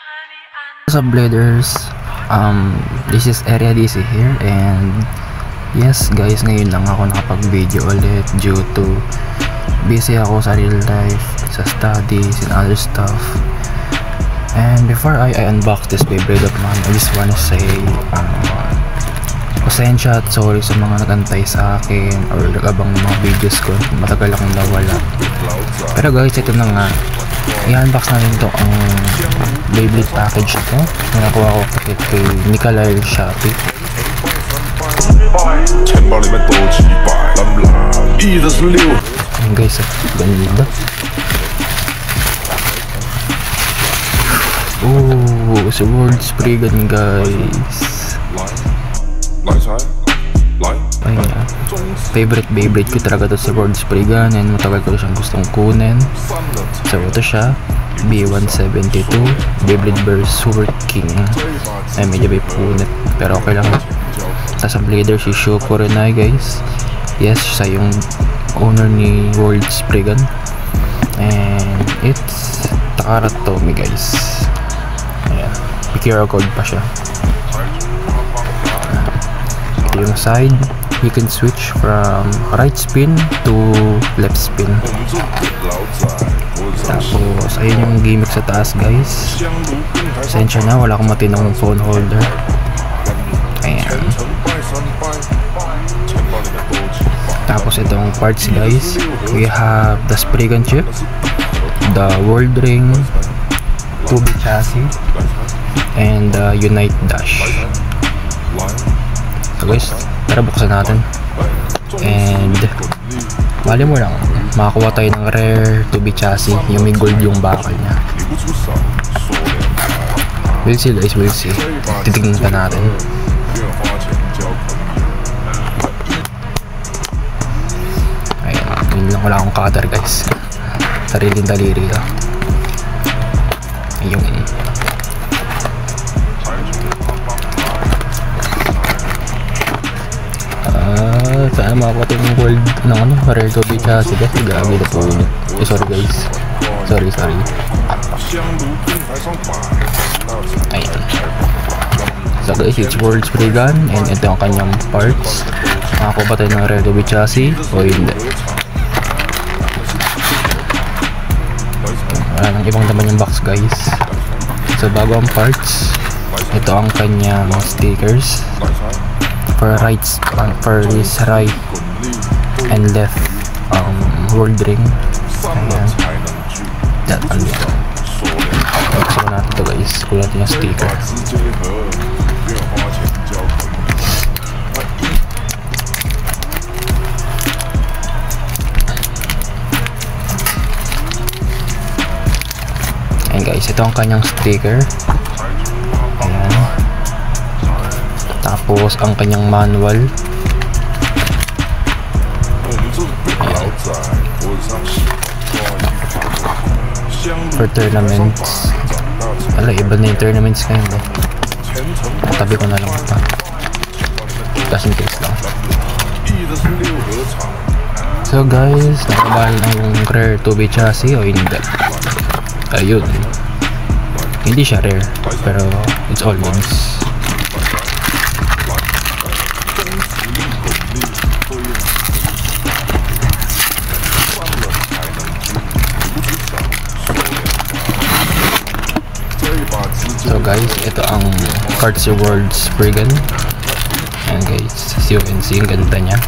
What's up, Bladers? This is Area DC here, and yes guys, ngayon lang ako nakapag-video ulit due to busy ako sa real life, sa studies and other stuff. And before I unbox this favorite of mine, I just wanna say pasensya at sorry sa mga nagantay sa akin or nag-abang ng mga videos ko. Matagal akong nawala. Pero guys, ito na nga, i-unbox natin to ang Beyblade package to na nakuha ko kay Nikolai Shopee. Ayan guys, ganda. Oh, si World Spriggan guys. Ayun nga, favorite Beyblade ko talaga to si World Spriggan, and matagal ko siyang gustong kunin. So ito siya, B172 Beyblade Berserker King. Ay, medyo may punit pero okay lang. Tapos ang blader si Shu Kurenai guys. Yes, siya yung owner ni World Spriggan, and it's Takaratomi guys. Ayan, may QR code pa siya. Ito yung side, you can switch from right spin to left spin. Tapos ayun yung gimmick sa taas guys. Pasensya na, wala akong matinong phone holder. Ayan. Tapos itong parts guys, we have the Spriggan chip, the World Ring, 2B chassis, and the Unite dash. So guys, tara buksan natin. And mali mo lang, makakuha tayo ng rare 2B chassis, yung may gold yung bakal niya. We'll see guys, we'll see. Titignan pa natin. Ayan, yun lang, wala akong cutter guys. Sariling daliri lang. Ayun. Sana makakuha yung gold ng rare 2B chassis guys. Gagi na po yun. Sorry guys. Sorry. Ayan. So guys, it's World Spriggan, and ito ang kanyang parts. Makakuha ba tayo ng rare 2B chassis o hindi? Wala nang ibang naman yung box guys. So bago ang parts, ito ang kanyang stickers for his right and left World Ring. Ayan, that one dito. Gusto ko natin ito guys, kuha natin yung sticker. Ayan guys, ito ang kanyang sticker. Ayan. Tapos ang kanyang manual. Ayan. For tournaments. Wala, iba na yung tournaments ngayon eh. Tabi ko na lang ito, just in case lang. So guys, nakabahal na yung rare 2B chassis o hindi? Ayun, hindi siya rare pero it's all wins. So guys, ito ang Cards World Spriggan. Ayan guys, as you can see, ang ganda niya.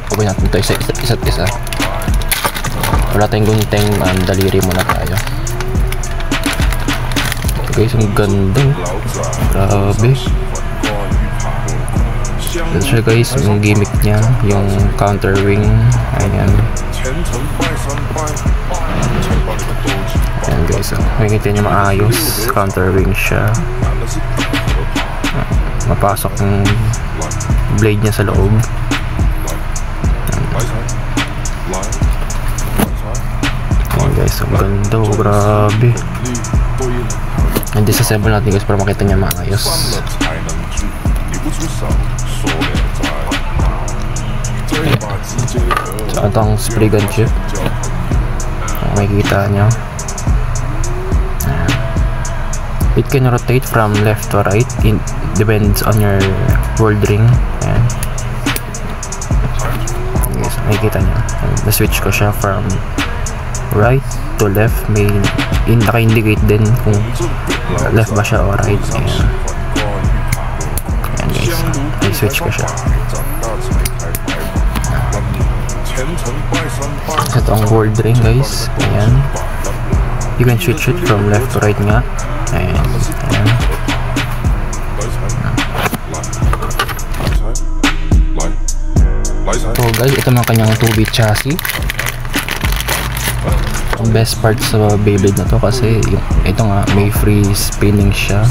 Pagawin natin ito isa't isa. Wala tayong gunting, daliri muna tayo. So guys, ang ganda. Grabe. Ito siya guys, yung gimmick niya, yung counter wing. Ayan. Ayan guys, makikita niyo maayos. Counter wing siya. Mapasok yung blade niya sa loob. Ayan guys, ang ganda. Grabe. And disassemble natin guys para makita niya maayos. So, ito ang spray gun chip. Makikita nyo. It can rotate from left to right. It depends on your world ring. Ayan. Okay, so makikita nyo. Na-switch ko siya from right to left. May naka-indicate din kung left ba siya o right. Ayan. Ayan guys. I-switch ko siya. So, ito ang world ring guys. Ayan. You can switch it from left to right nga. Ayan. Ayan. So guys, ito mga kanyang 2-bit chassis. Ang best part sa Beyblade na to kasi ito nga may free spinning siya.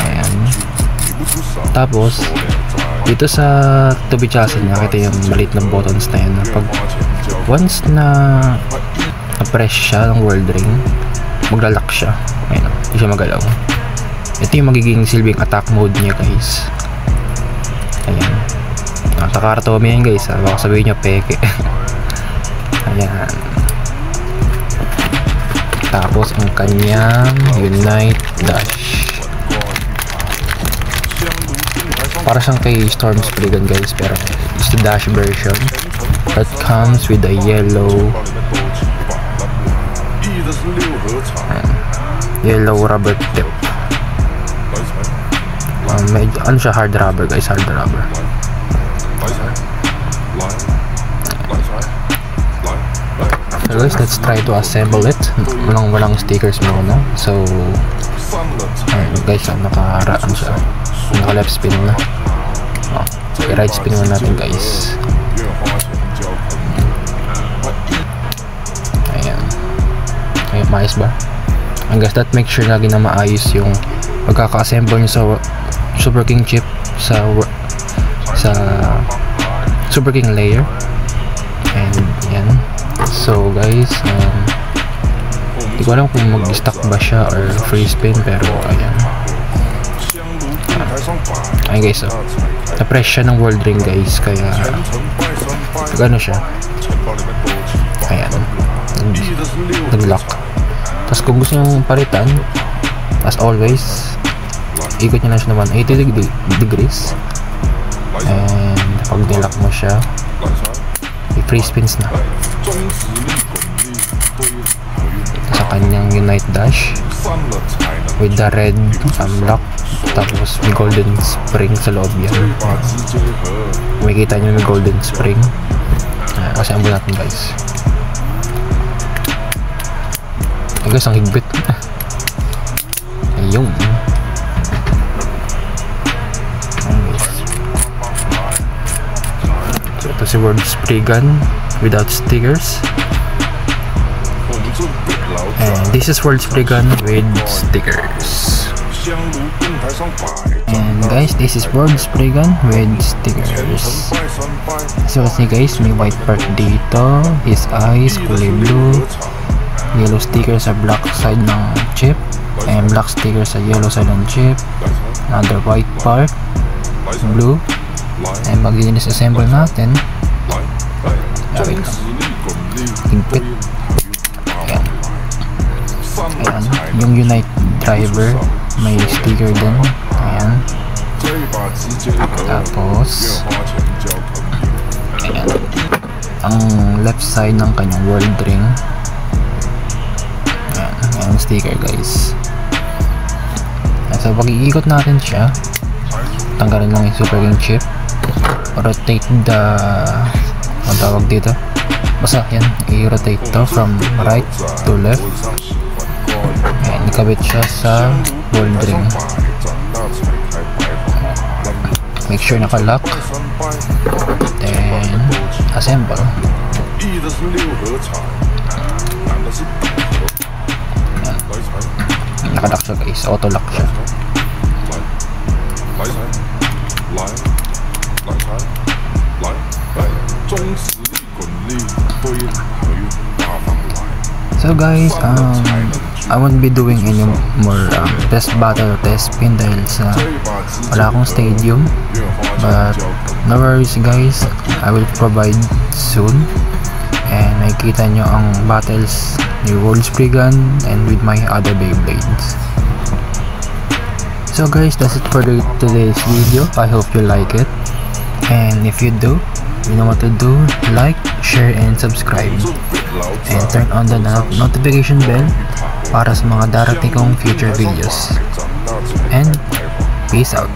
Ayan. Tapos dito sa 2-bit chassis nakita yung maliit na buttons na yan. Pag once na na-press siya ng world ring, maglalak siya. Ayun, hindi siya magalaw. Ito yung magiging silbing attack mode niya guys. Ayan. Nakakartomi yan guys. Baka sabihin nyo peke. Ayan. Tapos ang kanyang Unite Dash. Para siyang kay Storm Spray Gun guys, pero it's the dash version that comes with a yellow rubber tip. Ano siya, hard rubber guys, hard rubber. So guys, let's try to assemble it. Walang stickers muna. So guys, naka-raan siya, naka-left spin na. I-right spin muna natin guys. Ayan. Ayan, maayos ba? Ang guys, that make sure lagi na maayos yung magkaka-assemble nyo sa Super King chip sa Super King layer. And yan. So guys, hindi ko alam kung mag-stack ba siya or free spin, pero ayan. Ayan guys, so na-press siya ng world ring guys, kaya gano siya. Ayan, nag-lock. Tapos kung gusto nyo palitan, as always, ikot nyo lang siya naman 80 degrees. And pag nilock mo siya, free spins na. Sa kanyang Unite Dash with the red lock, tapos may golden spring sa loob yan. Makikita nyo may golden spring. Assemble natin guys. Ay guys, ang higbit. Ayun. So ito si World Spray Gun without stickers. And this is World Spray Gun with stickers. And guys, this is World Spray Gun with stickers. So kasi guys, may white part dito, his eyes kulay blue, yellow sticker sa black side ng chip, and black sticker sa yellow side ng chip, another white part, blue. And mag-dinis assemble natin. Wait lang, higpit. Ayan. Ayan, yung Unite driver may sticker din. Ayan. Tapos ayan, ang left side ng kanyang world ring. Ayan, ayan sticker guys. So pag iikot natin siya, tanggalin lang yung Super King chip, rotate the, ang tawag dito, basta yan, i-rotate to from right to left. Ayan, ikabit siya sa world ring. Make sure naka-lock, then assemble. Ayan, naka-lock siya guys, auto-lock siya. So guys, I won't be doing any more test battle or test spin dahil sa wala akong stadium, but no worries guys, I will provide soon. And makikita nyo ang battles ni World Spriggan and with my other Beyblades. So guys, that's it for today's video. I hope you like it, and if you do, you know what to do. Like, share, and subscribe, and turn on the notification bell para sa mga darating kong future videos. And peace out.